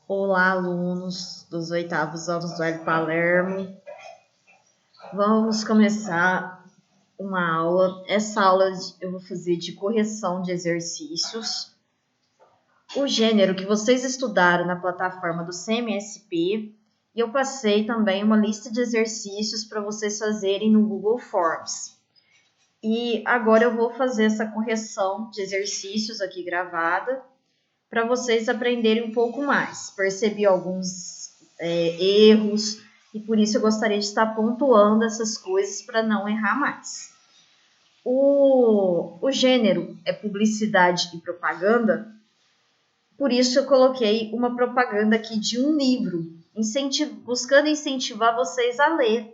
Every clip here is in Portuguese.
Olá, alunos dos oitavos anos do Hélio Palermo. Vamos começar uma aula. Essa aula eu vou fazer de correção de exercícios. O gênero que vocês estudaram na plataforma do CMSP. E eu passei também uma lista de exercícios para vocês fazerem no Google Forms. E agora eu vou fazer essa correção de exercícios aqui gravada, para vocês aprenderem um pouco mais. Percebi alguns erros e por isso eu gostaria de estar pontuando essas coisas para não errar mais. O gênero é publicidade e propaganda, por isso eu coloquei uma propaganda aqui de um livro, buscando incentivar vocês a ler.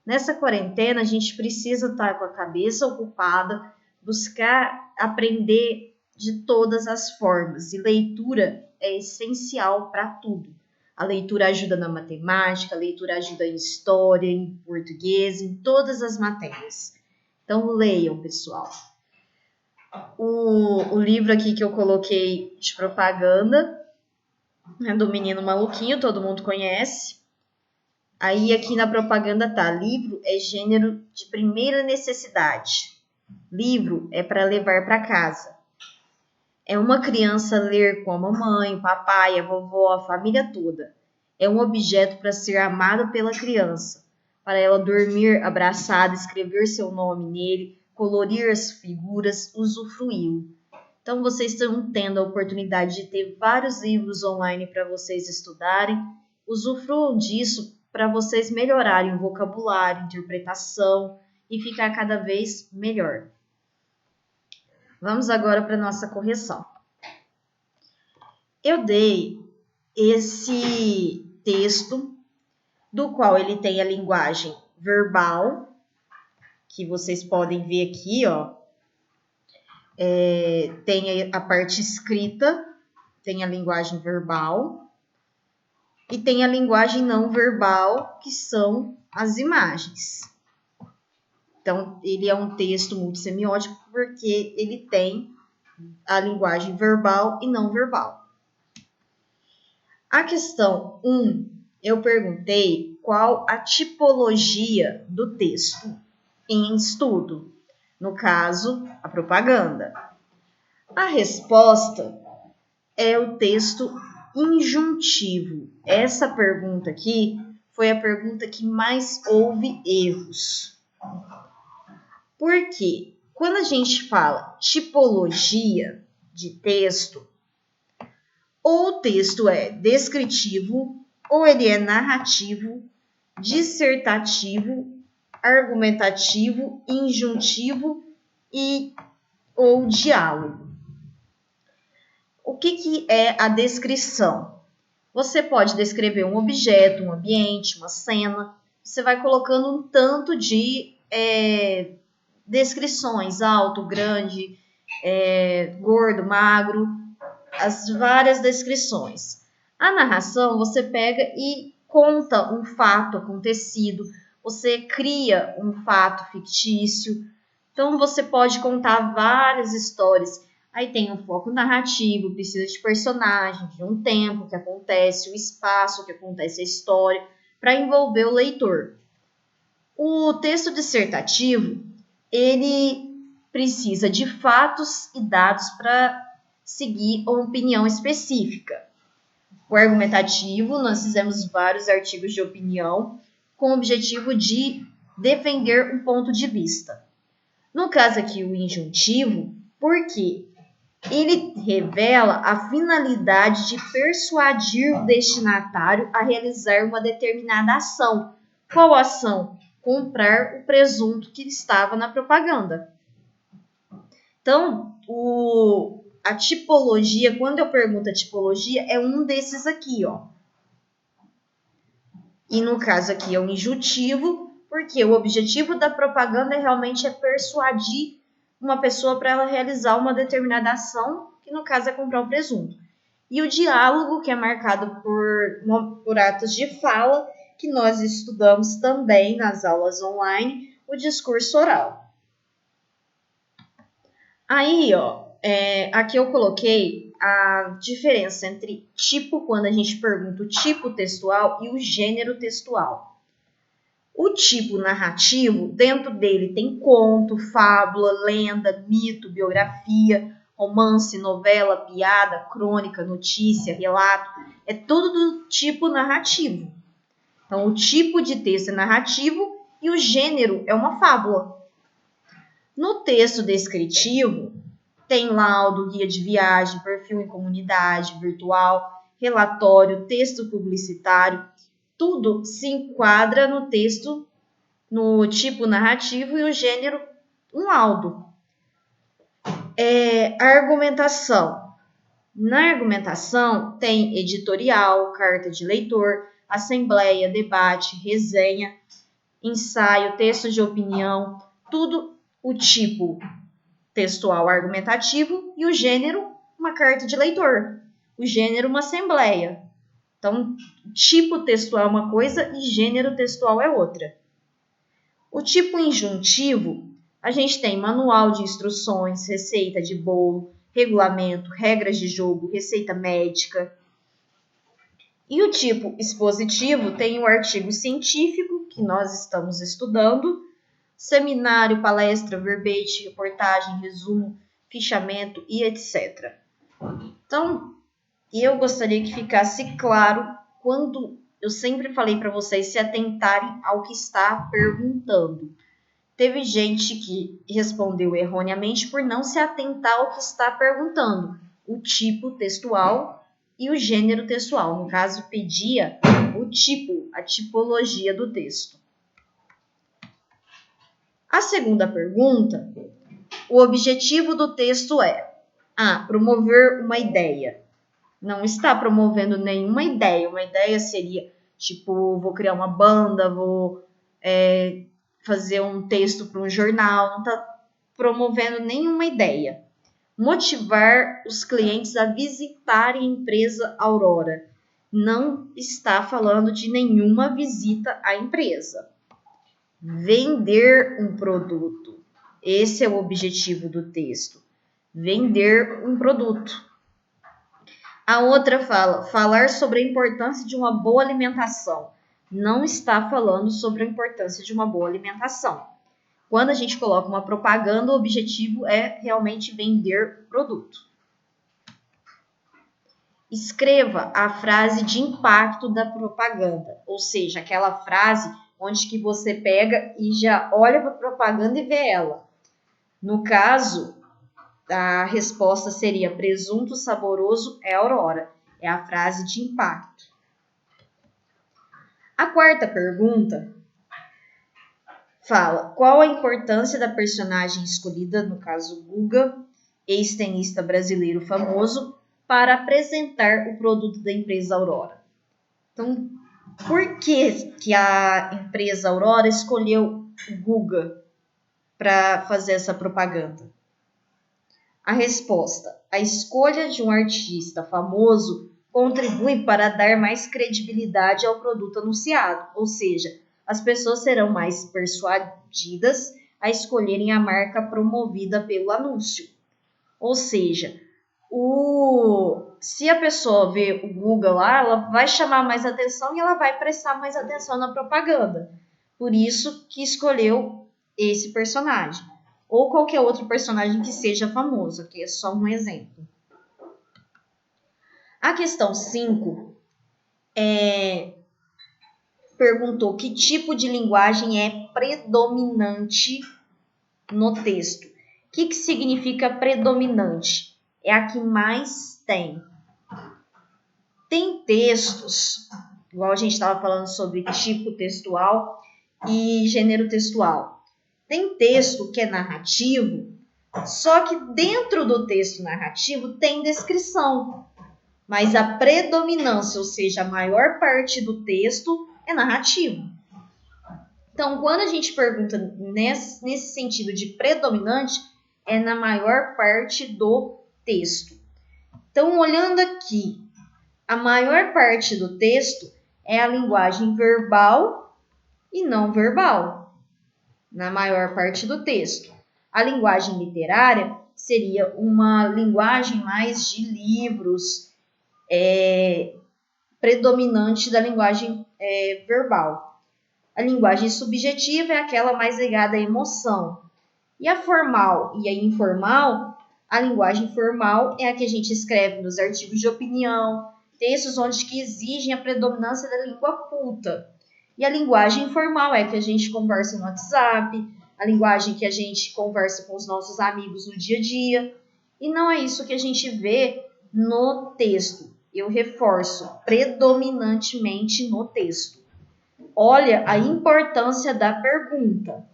Nessa quarentena, a gente precisa estar com a cabeça ocupada, buscar aprender de todas as formas. E leitura é essencial para tudo. A leitura ajuda na matemática, a leitura ajuda em história, em português, em todas as matérias. Então, leiam, pessoal. O livro aqui que eu coloquei de propaganda é do Menino Maluquinho, todo mundo conhece. Aí aqui na propaganda tá, livro é gênero de primeira necessidade. Livro é para levar para casa. É uma criança ler com a mamãe, o papai, a vovó, a família toda. É um objeto para ser amado pela criança, para ela dormir abraçada, escrever seu nome nele, colorir as figuras, usufruí-lo. Então vocês estão tendo a oportunidade de ter vários livros online para vocês estudarem. Usufruam disso para vocês melhorarem o vocabulário, interpretação e ficar cada vez melhor. Vamos agora para a nossa correção. Eu dei esse texto, do qual ele tem a linguagem verbal, que vocês podem ver aqui, ó. Tem a parte escrita, tem a linguagem verbal, e tem a linguagem não verbal, que são as imagens. Então, ele é um texto multissemiótico porque ele tem a linguagem verbal e não verbal. A questão 1, eu perguntei qual a tipologia do texto em estudo. No caso, a propaganda. A resposta é o texto injuntivo. Essa pergunta aqui foi a pergunta que mais houve erros. Por quê? Quando a gente fala tipologia de texto, ou o texto é descritivo, ou ele é narrativo, dissertativo, argumentativo, injuntivo ou diálogo. O que é a descrição? Você pode descrever um objeto, um ambiente, uma cena. Você vai colocando um tanto de descrições, alto, grande, gordo, magro, as várias descrições. A narração, você pega e conta um fato acontecido, você cria um fato fictício. Então, você pode contar várias histórias. Aí tem um foco narrativo, precisa de personagem, de um tempo que acontece, o espaço que acontece a história, para envolver o leitor. O texto dissertativo, ele precisa de fatos e dados para seguir uma opinião específica. O argumentativo, nós fizemos vários artigos de opinião com o objetivo de defender um ponto de vista. No caso aqui, o injuntivo, porque ele revela a finalidade de persuadir o destinatário a realizar uma determinada ação. Qual ação? Comprar o presunto que estava na propaganda. Então, a tipologia, quando eu pergunto a tipologia, é um desses aqui, ó. E no caso aqui é um injuntivo, porque o objetivo da propaganda realmente é persuadir uma pessoa para ela realizar uma determinada ação, que no caso é comprar o presunto. E o diálogo, que é marcado por atos de fala, que nós estudamos também nas aulas online, o discurso oral. Aí, ó, aqui eu coloquei a diferença entre tipo, quando a gente pergunta o tipo textual, e o gênero textual. O tipo narrativo, dentro dele tem conto, fábula, lenda, mito, biografia, romance, novela, piada, crônica, notícia, relato. É tudo do tipo narrativo. Então, o tipo de texto é narrativo e o gênero é uma fábula. No texto descritivo, tem laudo, guia de viagem, perfil em comunidade virtual, relatório, texto publicitário. Tudo se enquadra no texto, no tipo narrativo e o gênero, um laudo. Argumentação. Na argumentação tem editorial, carta de leitor, assembleia, debate, resenha, ensaio, texto de opinião, tudo o tipo textual argumentativo e o gênero, uma carta de leitor. O gênero, uma assembleia. Então, tipo textual é uma coisa e gênero textual é outra. O tipo injuntivo, a gente tem manual de instruções, receita de bolo, regulamento, regras de jogo, receita médica. E o tipo expositivo tem o artigo científico, que nós estamos estudando, seminário, palestra, verbete, reportagem, resumo, fichamento e etc. Então, eu gostaria que ficasse claro quando eu sempre falei para vocês se atentarem ao que está perguntando. Teve gente que respondeu erroneamente por não se atentar ao que está perguntando, o tipo textual e o gênero textual. No caso, pedia o tipo, a tipologia do texto. A segunda pergunta, o objetivo do texto é promover uma ideia. Não está promovendo nenhuma ideia. Uma ideia seria, tipo, vou criar uma banda, vou fazer um texto para um jornal. Não está promovendo nenhuma ideia. Motivar os clientes a visitarem a empresa Aurora. Não está falando de nenhuma visita à empresa. Vender um produto. Esse é o objetivo do texto. Vender um produto. A outra fala, falar sobre a importância de uma boa alimentação. Não está falando sobre a importância de uma boa alimentação. Quando a gente coloca uma propaganda, o objetivo é realmente vender o produto. Escreva a frase de impacto da propaganda, ou seja, aquela frase onde que você pega e já olha para a propaganda e vê ela. No caso, a resposta seria presunto saboroso é Aurora. É a frase de impacto. A quarta pergunta fala, qual a importância da personagem escolhida, no caso Guga, ex-tenista brasileiro famoso, para apresentar o produto da empresa Aurora? Então, por que a empresa Aurora escolheu o Guga para fazer essa propaganda? A resposta, a escolha de um artista famoso contribui para dar mais credibilidade ao produto anunciado, ou seja, as pessoas serão mais persuadidas a escolherem a marca promovida pelo anúncio. Ou seja, se a pessoa vê o Google lá, ela vai chamar mais atenção e ela vai prestar mais atenção na propaganda. Por isso que escolheu esse personagem. Ou qualquer outro personagem que seja famoso, aqui é só um exemplo. A questão 5 perguntou que tipo de linguagem é predominante no texto. O que significa predominante? É a que mais tem. Tem textos, igual a gente estava falando sobre tipo textual e gênero textual. Tem texto que é narrativo, só que dentro do texto narrativo tem descrição. Mas a predominância, ou seja, a maior parte do texto é narrativo. Então, quando a gente pergunta nesse sentido de predominante, é na maior parte do texto. Então, olhando aqui, a maior parte do texto é a linguagem verbal e não verbal, na maior parte do texto. A linguagem literária seria uma linguagem mais de livros, predominante da linguagem verbal. A linguagem subjetiva é aquela mais ligada à emoção. E a formal e a informal, a linguagem formal é a que a gente escreve nos artigos de opinião, textos onde que exigem a predominância da língua culta. E a linguagem informal é a que a gente conversa no WhatsApp, a linguagem que a gente conversa com os nossos amigos no dia a dia. E não é isso que a gente vê no texto. Eu reforço, predominantemente no texto. Olha a importância da pergunta.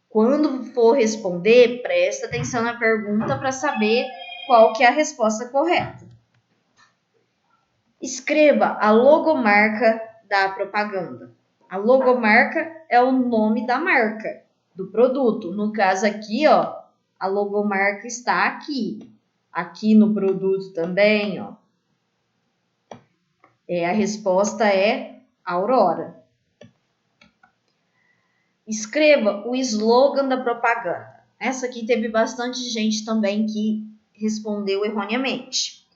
Quando for responder, presta atenção na pergunta para saber qual que é a resposta correta. Escreva a logomarca da propaganda. A logomarca é o nome da marca, do produto. No caso aqui, ó, a logomarca está aqui. Aqui no produto também, ó. A resposta é Aurora. Escreva o slogan da propaganda. Essa aqui teve bastante gente também que respondeu erroneamente.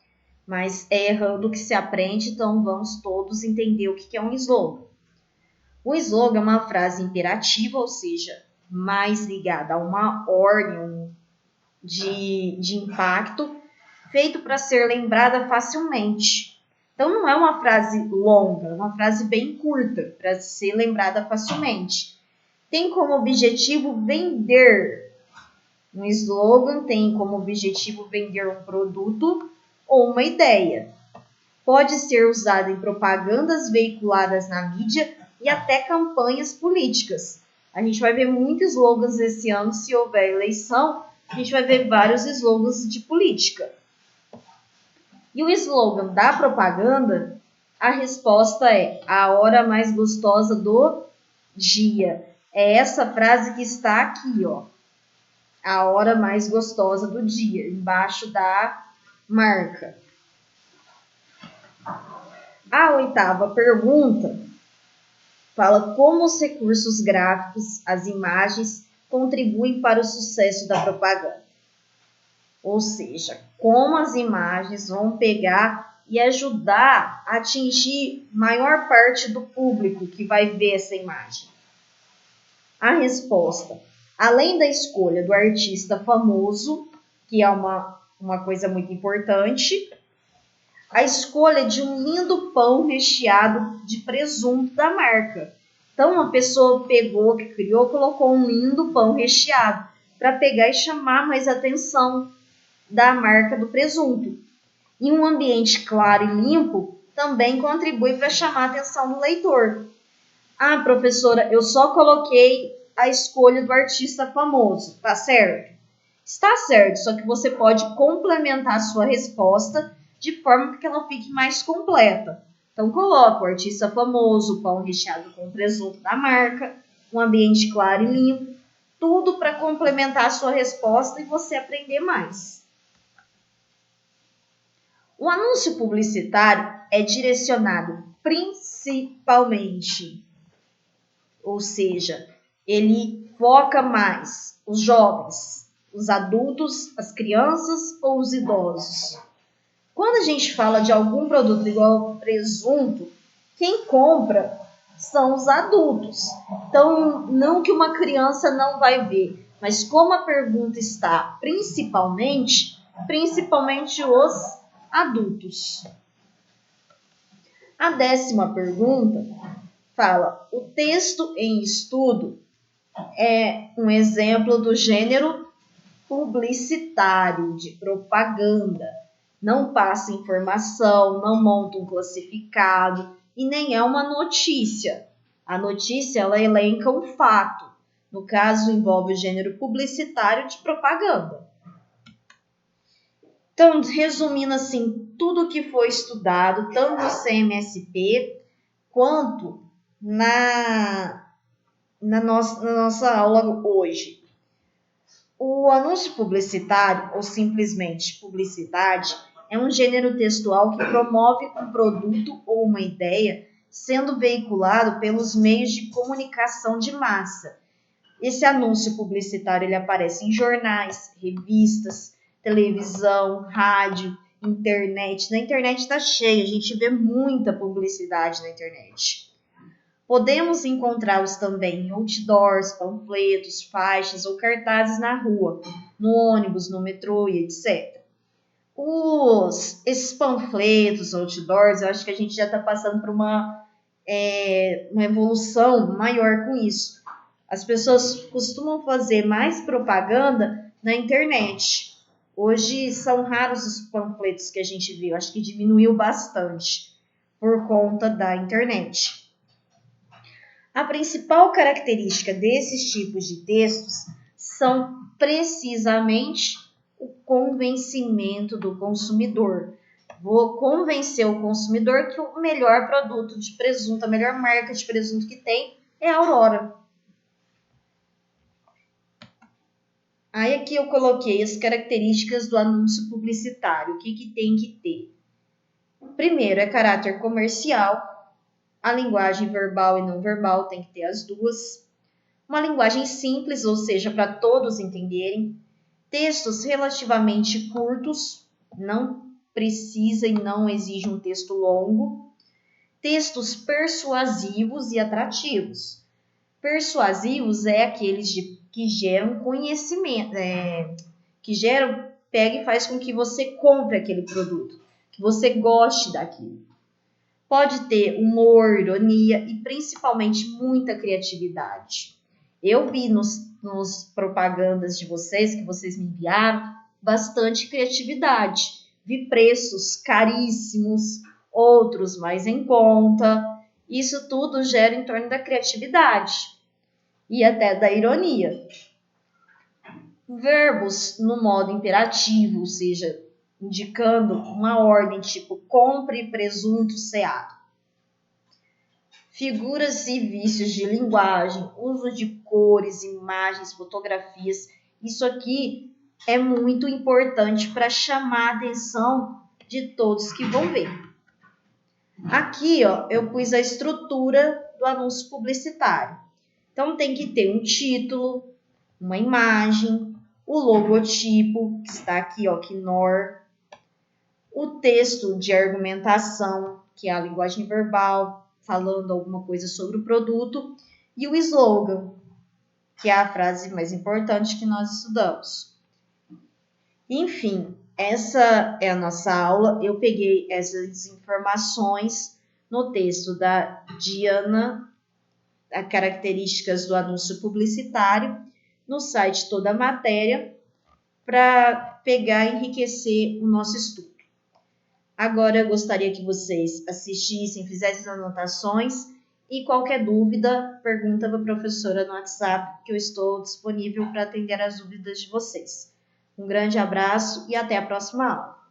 Mas é errando que se aprende, então vamos todos entender o que é um slogan. O slogan é uma frase imperativa, ou seja, mais ligada a uma ordem de impacto, feito para ser lembrada facilmente. Então não é uma frase longa, é uma frase bem curta, para ser lembrada facilmente. Tem como objetivo vender. Um slogan tem como objetivo vender um produto ou uma ideia. Pode ser usado em propagandas veiculadas na mídia e até campanhas políticas. A gente vai ver muitos slogans esse ano, se houver eleição, a gente vai ver vários slogans de política. E o slogan da propaganda, a resposta é a hora mais gostosa do dia. É essa frase que está aqui, ó. A hora mais gostosa do dia, embaixo da marca. A 8ª pergunta fala como os recursos gráficos, as imagens, contribuem para o sucesso da propaganda. Ou seja, como as imagens vão pegar e ajudar a atingir maior parte do público que vai ver essa imagem. A resposta, além da escolha do artista famoso, que é uma coisa muito importante, a escolha de um lindo pão recheado de presunto da marca. Então, uma pessoa pegou, que criou, colocou um lindo pão recheado para pegar e chamar mais atenção da marca do presunto. E um ambiente claro e limpo também contribui para chamar a atenção do leitor. Ah, professora, eu só coloquei a escolha do artista famoso, tá certo? Está certo, só que você pode complementar a sua resposta de forma que ela fique mais completa. Então, coloca o artista famoso, o pão recheado com presunto da marca, um ambiente claro e limpo, tudo para complementar a sua resposta e você aprender mais. O anúncio publicitário é direcionado principalmente, ou seja, ele foca mais os jovens, os adultos, as crianças ou os idosos. Quando a gente fala de algum produto igual presunto, quem compra são os adultos. Então, não que uma criança não vai ver, mas como a pergunta está principalmente os adultos. A 10ª pergunta fala: o texto em estudo é um exemplo do gênero publicitário, de propaganda. Não passa informação, não monta um classificado e nem é uma notícia. A notícia, ela elenca um fato. No caso, envolve o gênero publicitário de propaganda. Então, resumindo assim, tudo que foi estudado, tanto no CMSP quanto na nossa aula hoje. O anúncio publicitário, ou simplesmente publicidade, é um gênero textual que promove um produto ou uma ideia sendo veiculado pelos meios de comunicação de massa. Esse anúncio publicitário ele aparece em jornais, revistas, televisão, rádio, internet. Na internet está cheio, a gente vê muita publicidade na internet. Podemos encontrá-los também em outdoors, panfletos, faixas ou cartazes na rua, no ônibus, no metrô e etc. Esses panfletos, outdoors, eu acho que a gente já está passando por uma evolução maior com isso. As pessoas costumam fazer mais propaganda na internet. Hoje são raros os panfletos que a gente vê. Eu acho que diminuiu bastante por conta da internet. A principal característica desses tipos de textos são precisamente o convencimento do consumidor. Vou convencer o consumidor que o melhor produto de presunto, a melhor marca de presunto que tem é a Aurora. Aí aqui eu coloquei as características do anúncio publicitário. O que tem que ter? Primeiro, é caráter comercial. A linguagem verbal e não verbal tem que ter as duas. Uma linguagem simples, ou seja, para todos entenderem. Textos relativamente curtos, não precisa e não exige um texto longo. Textos persuasivos e atrativos. Persuasivos é aqueles que geram conhecimento, pega e faz com que você compre aquele produto, que você goste daquilo. Pode ter humor, ironia e principalmente muita criatividade. Eu vi nos propagandas de vocês, que vocês me enviaram, bastante criatividade. Vi preços caríssimos, outros mais em conta. Isso tudo gera em torno da criatividade e até da ironia. Verbos no modo imperativo, ou seja, indicando uma ordem tipo compre presunto ceado. Figuras e vícios de linguagem, uso de cores, imagens, fotografias. Isso aqui é muito importante para chamar a atenção de todos que vão ver. Aqui, ó, eu pus a estrutura do anúncio publicitário. Então, tem que ter um título, uma imagem, o logotipo, que está aqui, ó, Knorr, o texto de argumentação, que é a linguagem verbal, falando alguma coisa sobre o produto, e o slogan, que é a frase mais importante que nós estudamos. Enfim, essa é a nossa aula. Eu peguei essas informações no texto da Diana, as características do anúncio publicitário, no site Toda a Matéria, para pegar e enriquecer o nosso estudo. Agora eu gostaria que vocês assistissem, fizessem anotações e qualquer dúvida, pergunta para a professora no WhatsApp, que eu estou disponível para atender as dúvidas de vocês. Um grande abraço e até a próxima aula.